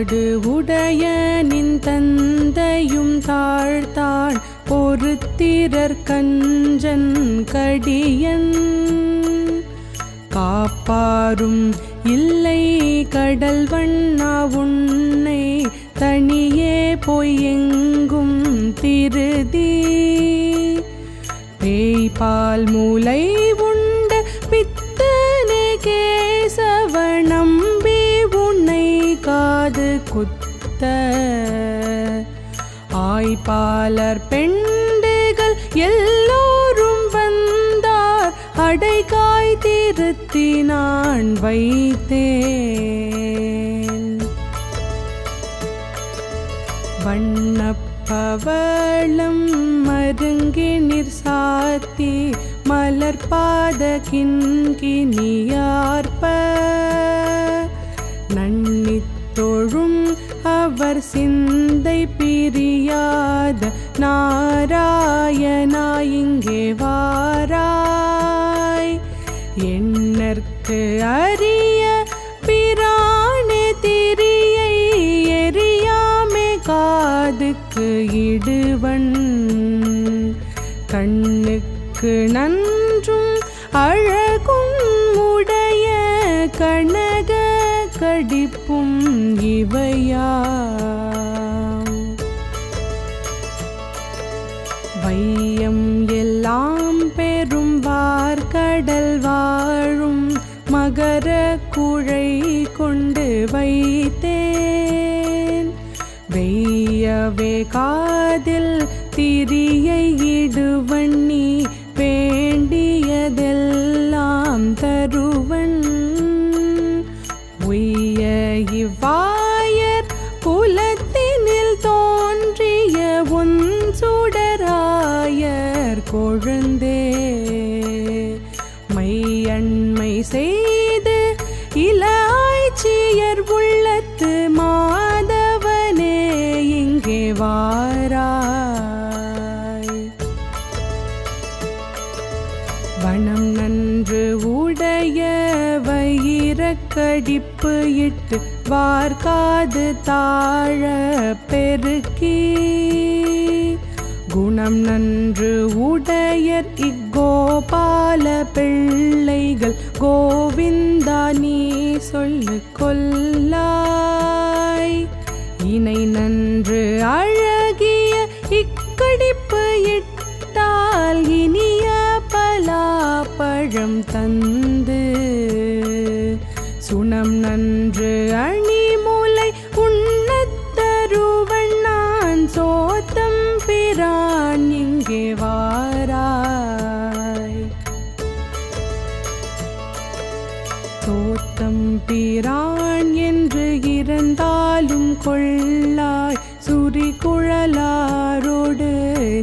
காடு உடைய நின் தந்தையும் தாழ்த்தான் பொறுத்திரர் கஞ்சன் கடியன் காப்பாரும் இல்லை கடல் வண்ணா உன்னை தனியே போய் எங்கும் திருதி பேய்பால் மூளை உண்ட பித்தனே கேசவ நம்பி உன்னை காது குத்த ஆய்பாலர் பெண்டுகள் எல்லோரும் வந்தார் அடைகாய் திருத்தி நான் வைத்தேன் வண்ணப்பவளம் மருங்கினிற் சாத்தி மலர்பாத கிண்கிணியார்ப்ப நன்னித்தொழும் அவர் சிந்தை பிரியாத நாராயணா இங்கே வாராய் எண்ணற்கு அரிய பிரானே திரியை எரியாமே காதுக்கு இடுவன் கண்ணுக்கு நன்றும் அழகும் உடைய கனக கடிப்பும் இவையாம் வையம் எல்லாம் பெரும் வார்கடல் வாழும் மகர குழை கொண்டு வைத்தேன் வெய்யவே காதில் திரியை இடுவண்ணி வேண்டியதெல்லாம் தருவன் உய்ய இவ்வாயர் குலத்தினில் தோன்றிய உன் சுடராயர் கொழுந்தே மையண்மை செய்து இலாய்ச்சியர் உள்ளத்து மாதவனே இங்கே வாராய் வனம் நன்று உடைய வயிறக்கடிப்பு இட்டு வார்காது தாழ பெருக்கி குணம் நன்று உடையர் இக்கோபால பிள்ளைகள் கோவிந்தா நீ சொல்லு கொல்லாய் இணை நன்று அழகிய இக்கடிப்பு இட்டால் இனிய பலாப்பழம் தந்து சுனம் நன்று அணிமுலை உண்ணத்தருவன் நான் சோத்தம் பிரான் இங்கே வாராய் சோத்தம் பிரான் என்று இருந்தாலும் கொள்ளாய் சுரிகுழலாரோடு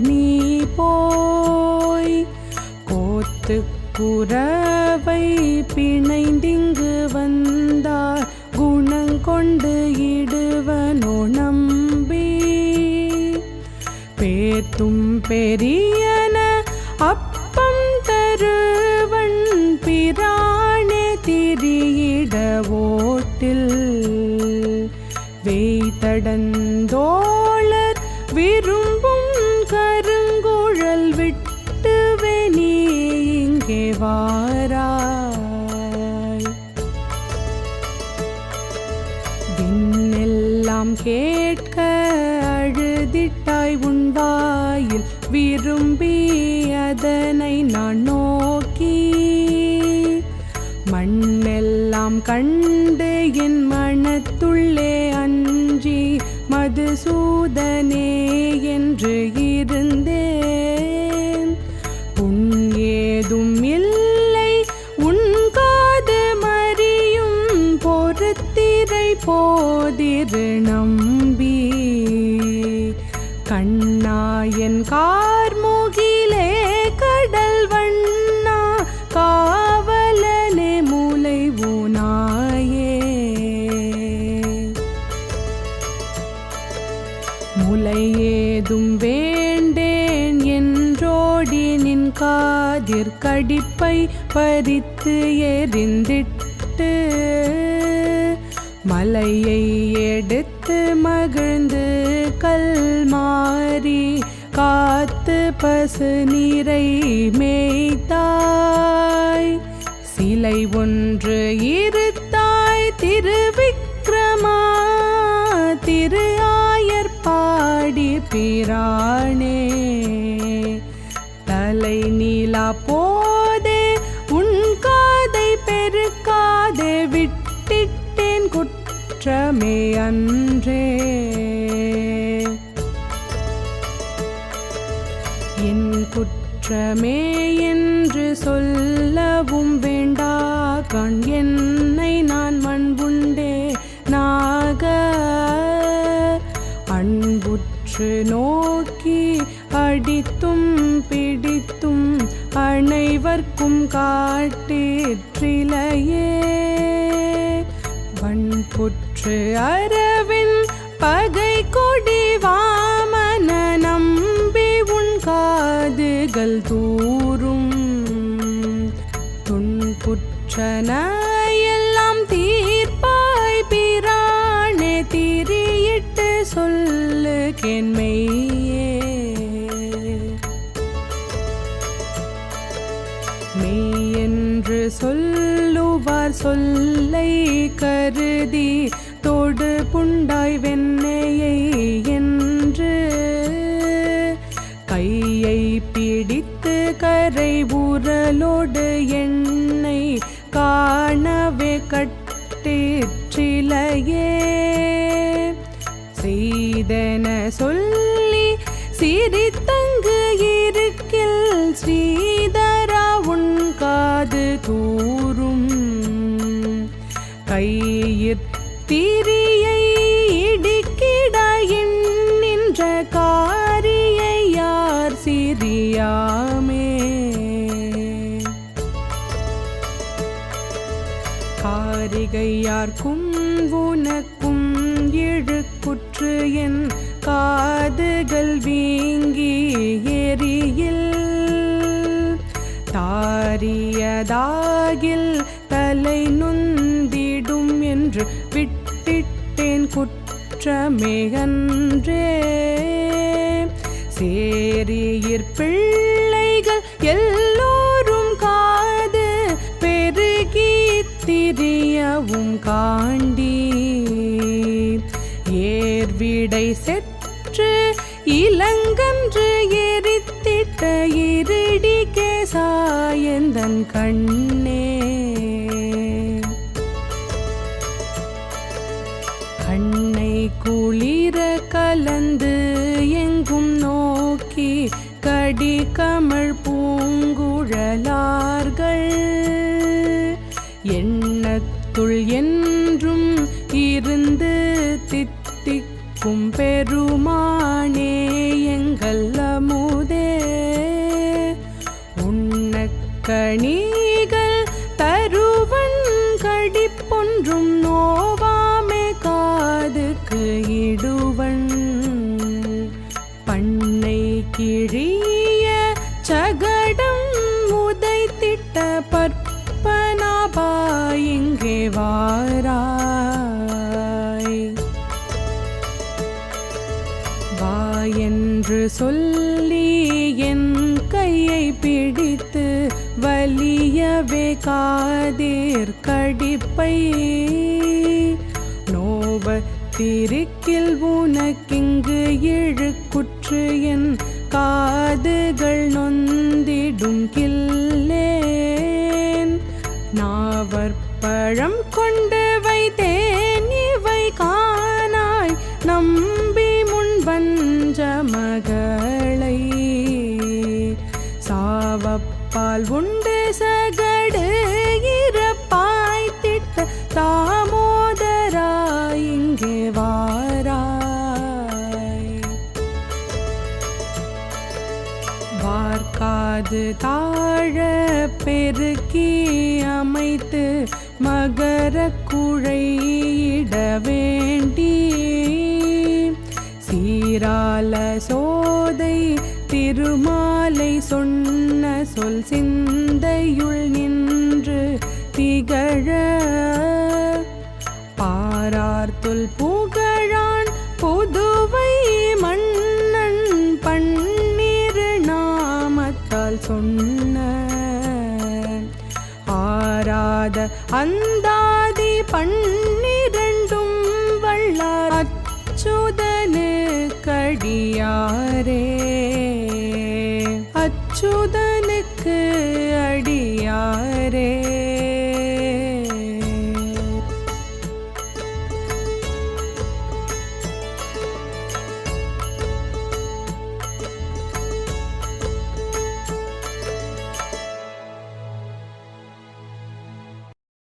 நீ போய் கோத்து குறவை பிணைந்திங்கு வந்தார் குணங்கொண்டு இடுவனோ நம்பி பேத்தும் பெரியன அப்பம் தருவன் பிரானே திரியிட ஓட்டில் வேய்தடந்தோளர் விரும்பும் கருங்குழல் விட்டுவே நீ இங்கே வாராய் விண்ணெல்லாம் கேட்க அழுதிட்டாய் உன் வாயில் விரும்பி அதனை நான் நோக்கி மண்ணெல்லாம் கண்டு என் மனத்துள்ளே அஞ்சி மதுசூதனே என்று இருந்தேன் உன் ஏதும் இல்லை உன் காது மறியும் பொறுத்திரை போதிரு நம்பி கண்ணாயன் கார்முகிலே கடல் வண்ணா காவலனே மூலை ஊனாயே முலை ஏதும் வேண்டேன் என்றோடி நின் காதிர் கடிப்பை பறித்து எறிந்திட்டு மலையை எடுத்து மகிழ்ந்து கல் மாறி காத்து பசு நீரை மேய்த்தாய். சிலை ஒன்று இருத்தாய் திருவிக்ரமா திரு ஆயர்பாடி பிரானே. தலை நீலா போதே உன் காதை பெருக்காதே விட்டிட்டேன் குற்றமே அன்றே. என் குற்றமே என்று சொல்லவும் வேண்டா கண் என்னை நான் மண்புண்டே நாக. அன்புற்று நோக்கி அடித்தும் பிடித்தும் அனைவர்க்கும் காட்டிற்றிலையே. வன்புற்று அரவின் பகை கொடி வாமன நம்பி உன் காதுகள் தூரும். துன்புற்றன எல்லாம் தீர்ப்பாய் பிரானே திரியிட்டு சொல்லு கேண்மையே. மெய் என்று சொல்லுவார் சொல்லை கருதி தொடு புண்டாய் வெண்ணையை என்று. கையை பிடித்து கரை ஊரலோடு எண்ணெய் காணவே கட்டிற்றிலையே. செய்தன சொல்லி சிரித்தங்கு இருக்கில் ஸ்ரீதரா உன் காது தூரும். கையிற் திரியை இடிக்கிட எண்ணின்ற காரியை யார் சிறியாமே. காரிகையார்க்கும் உனக்கும் இழுக்குற்று என் காதுகள் வீங்கி எரியில். தாரியதாகில் தலை நொந்திடும் என்று விட்டிட்டேன் குற்றமே அன்றே. சேரியிற் பிள்ளைகள் எல்லோரும் காது பெருகி திரியவும் காண்டி. ஏர்விடை செற்று இளங்கன்று எரித்திட்ட இருடி கேசாயந்தன் கண்ணே. கண்ணை குளிர கலந்து எங்கும் நோக்கி கடி கமழ் பூங்குழலார்கள். எண்ணத்துள் என்றும் இருந்து தித்திக்கும் பெருமானே எங்கள் அமுதே. உண்ணக்கணிகள் தருவன் கடிப்பொன்றும் நோவாமே காதுக்கு இடுவன். பண்ணை கிழிய சகடம் உதைத்திட்ட பற்பனாபா இங்கே வாராய். வா என்று சொல்லி என் கையை பிடித்து வலியவே காதீர் கடிப்பை. நோவத்திருக்கில் உனக்கிங்கு இழுக்குற்று என் காதுகள் நொந்திடும் கில்லேன். நாவற்பழம் கொண்டு வைத்தேன் இவை காணாய் நம்பி முன் வஞ்ச மகளை. சாவப்பால் உண்டு சகடு இறப்பாய் திட்ட தாமோதரா இங்கே வாராய். வார்க்காது தாழ பெருக்கி அமைத்து மகர குழையிட வேண்டி. சீரால சோதை திருமாலை சொன்ன சொல் சிந்தையுள் நின்று திகழ. பார் பாரார்த்துல் புகழான் புதுவை மன்னன் பன்னிரு நாமத்தால் சொன்ன ஆராத அந்தாதி பன்னிரண்டும் வல்லார் அச்சுதனு கடியாரே அச்சுதனுக்கு அடியாரே.